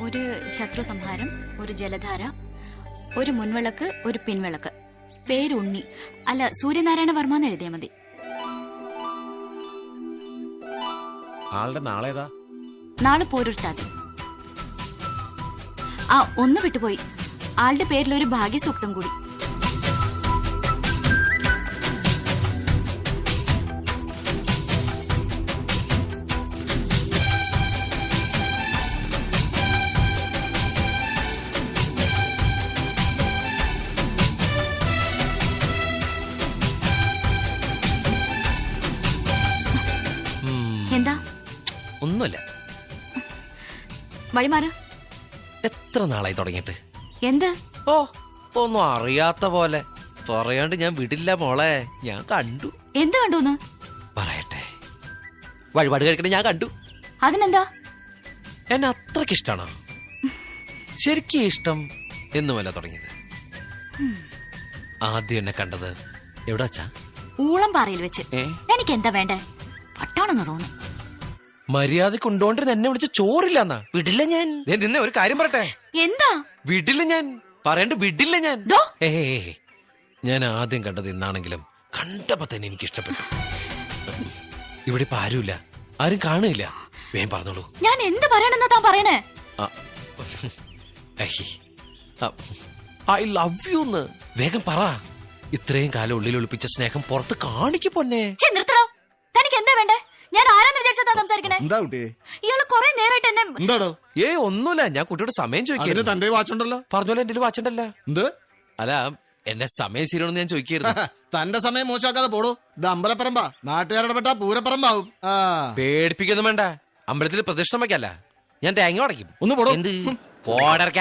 ഒരു ശത്രു സംഹാരം, ഒരു ജലധാര, ഒരു മുൻവിളക്ക്, ഒരു പിൻവിളക്ക്. പേര് ഉണ്ണി. അല്ല, സൂര്യനാരായണ വർമ്മ എന്ന് എഴുതിയാൽ മതി. ആളുടെ നാളേതാ? നാളെ പോരൊരുത്താതി. ആ, ഒന്ന് വിട്ടുപോയി. ആളുടെ പേരിൽ ഒരു ഭാഗ്യസൂക്തം കൂടി. എന്താ? ഒന്നുമില്ല. വഴിമാറ്. എത്ര നാളായി തുടങ്ങിയിട്ട്? എന്ത്? ഓ, ഒന്നും അറിയാത്ത പോലെ പറയാണ്ട് ഞാൻ വിടില്ല മോളെ. ഞാൻ കണ്ടു. എന്ത് കണ്ടൂന്ന്? പറയട്ടെ. വഴിപാട് കഴിക്കണ ഞാൻ കണ്ടു. അതിനെന്താ? എന്നെ അത്രക്ക് ഇഷ്ടാണോ? ശരിക്കും ഇഷ്ടം എന്നുമല്ല തുടങ്ങിയത്. ആദ്യം എന്നെ കണ്ടത് എവിടെ വച്ചാ? ഊളം പാറയിൽ വെച്ച്. എനിക്ക് എന്താ വേണ്ടേ? പട്ടാണെന്ന് തോന്നുന്നു. മര്യാദ കൊണ്ടോണ്ടിരുന്ന എന്നെ വിളിച്ച് ചോറില്ലെന്നാ. വിടില്ല ഞാൻ. നിന്നെ ഒരു കാര്യം പറയട്ടെ. എന്താ? വിടില്ല ഞാൻ. പറയണ്ട, വിടില്ല ഞാൻ. ദോ. ഞാൻ ആദ്യം കണ്ടത് ഇന്നാണെങ്കിലും കണ്ടപ്പോ തന്നെ എനിക്ക് ഇഷ്ടപ്പെട്ടു. ഇവിടെ ഇപ്പൊ ആരുമില്ല, ആരും കാണില്ല. വേഗം പറഞ്ഞോളൂ. ഞാൻ എന്ത് പറയണെന്നാ താൻ പറയണേ? ഐ ലവ് യു എന്ന് വേഗം പറ. ഇത്രയും കാലം ഉള്ളിൽ ഒളിപ്പിച്ച സ്നേഹം പുറത്ത് കാണിക്കു പൊന്നെ. നിർത്തണോ? തനിക്ക് എന്താ വേണ്ടേ? ഞാൻ ആരാന്ന് വിചാരിച്ചാ സംസാരിക്കണേ? എന്താ കുട്ടിയെ? ഇയാള് കൊറേ നേരായിട്ട് എന്നെ. എന്താടോ? ഒന്നുമില്ല, ഞാൻ കുട്ടിയോട് സമയം ചോദിക്കുന്നു. തന്റെ വാച്ചുണ്ടല്ലോ. പറഞ്ഞോലെ എന്റെ വാച്ചുണ്ടല്ലോ. എന്ത്? അല്ല, എന്നെ സമയം ശരിയാണെന്ന് ഞാൻ ചോദിക്കായിരുന്നു. തന്റെ സമയം മോശമാക്കാതെ പോടൂ. ഇത് അമ്പലപ്പറമ്പാ, നാട്ടുകാരുടെ പെട്ട പൂരപ്പറമ്പാവും. പേടിപ്പിക്കൊന്നും വേണ്ട. അമ്പലത്തിൽ പ്രദക്ഷിണം വയ്ക്കല്ല, ഞാൻ തേങ്ങ ഉടയ്ക്കും. ഒന്ന് പോടോ. എന്ത് പോടർക്ക?